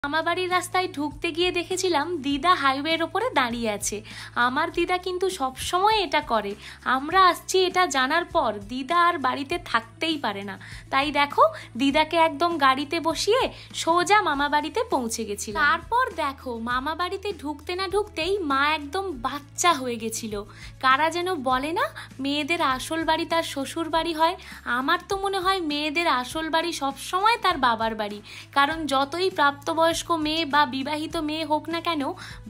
মামাবাড়ির রাস্তায় ঢুকতে গিয়ে দেখেছিলাম দিদা হাইওয়ের ওপরে দাঁড়িয়ে আছে। আমার দিদা কিন্তু সব সময় এটা করে। আমরা আসছি এটা জানার পর দিদা আর বাড়িতে থাকতেই পারে না। তাই দেখো দিদাকে একদম গাড়িতে বসিয়ে সোজা মামাবাড়িতে পৌঁছে গেছিল। তারপর দেখো মামাবাড়িতে ঢুকতে না ঢুকতেই মা একদম বাচ্চা হয়ে গেছিল। কারা যেন বলে না মেয়েদের আসল বাড়ি তার শ্বশুর বাড়ি হয়। আমার তো মনে হয় মেয়েদের আসল বাড়ি সবসময় তার বাবার বাড়ি। কারণ যতই প্রাপ্তবয়স্ক মেয়ে বা বিবাহিত মেয়ে হোক না কেন,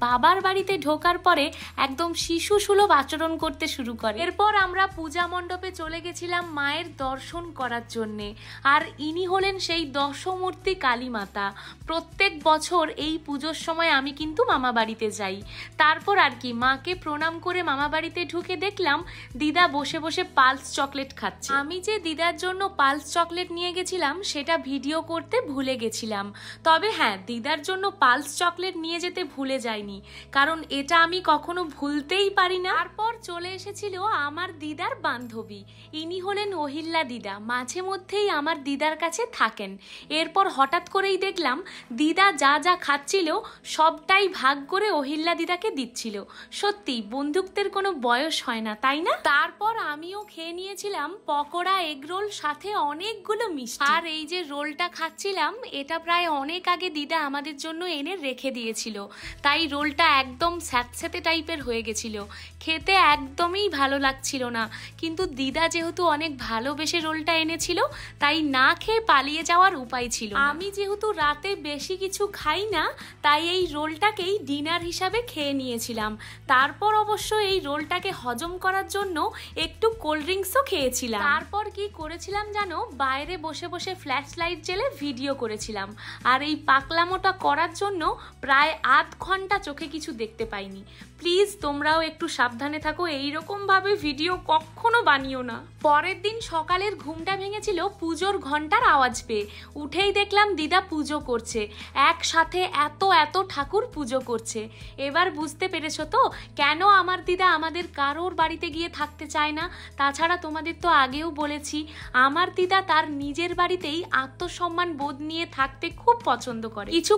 বাবার বাড়িতে ঢোকার পরে একদম শিশু সুলভ আচরণ করতে শুরু করে। এরপর আমরা পূজা মণ্ডপে চলে গেছিলাম মায়ের দর্শন করার জন্যে। আর ইনি হলেন সেই দশমূর্তি কালী মাতা। প্রত্যেক বছর এই পুজোর সময় আমি কিন্তু মামা বাড়িতে যাই। তারপর আর কি মাকে প্রণাম করে মামা বাড়িতে ঢুকে দেখলাম দিদা বসে বসে পালস চকলেট খাচ্ছে। আমি যে দিদার জন্য পালস চকলেট নিয়ে গেছিলাম সেটা ভিডিও করতে ভুলে গেছিলাম। তবে হ্যাঁ, দিদার জন্য পালস চকলেট নিয়ে যেতে ভুলে যাইনি, কারণ এটা আমি কখনো ভুলতেই পারি না। তারপর চলে এসেছিল আমার দিদার বান্ধবী। ইনি হলেন অহিল্যা দিদা। মাঝে মধ্যেই আমার দিদার কাছে থাকেন। এরপর হঠাৎ করেই দেখলাম দিদা যা যা খাচ্ছিল সবটাই ভাগ করে অহিল্যা দিদাকে দিচ্ছিল। সত্যি বন্ধুত্বের কোনো বয়স হয় না, তাই না? তারপর আমিও খেয়ে নিয়েছিলাম পকোড়া, এগরোল, সাথে অনেকগুলো মিষ্টি। আর এই যে রোলটা খাচ্ছিলাম এটা প্রায় অনেক আগে দিদা আমাদের জন্য এনে রেখে দিয়েছিল। তাই রোলটা একদম স্যাঁতস্যাঁতে টাইপের হয়ে গেছিল, খেতে একদমই ভালো লাগছিল না। কিন্তু দিদা যেহেতু অনেক ভালোবেসে রোলটা এনেছিল তাই না খেয়ে পালিয়ে যাওয়ার উপায় ছিল না। আমি যেহেতু রাতে বেশি কিছু খাই না তাই এই রোলটাকেই ডিনার হিসাবে খেয়ে নিয়েছিলাম। তারপর অবশ্য এই রোলটাকে হজম করার জন্য একটু কোল্ড ড্রিঙ্কসও খেয়েছিলাম। তারপর কি করেছিলাম জানো, বাইরে বসে বসে ফ্ল্যাশ লাইট জ্বেলে ভিডিও করেছিলাম। আর এই পাকলামোটা করার জন্য প্রায় আধ ঘন্টা চোখে কিছু দেখতে পাইনি। প্লিজ তোমরাও একটু সাবধানে থাকো, এইরকম ভাবে ভিডিও কখনো বানিও না। পরের দিন সকালের ঘুমটা ভেঙেছিল পুজোর ঘন্টার আওয়াজ পেয়ে। উঠেই দেখলাম দিদা পুজো করছে, একসাথে এত এত ঠাকুর পুজো করছে। এবার বুঝতে পেরেছো তো কেন আমার দিদা আমাদের কারোর বাড়িতে গিয়ে থাকতে চায় না। তাছাড়া তোমাদের তো আগেও বলেছি আমার দিদা তার নিজের বাড়িতেই আত্মসম্মান বোধ নিয়ে থাকতে খুব পছন্দ করে। কিছু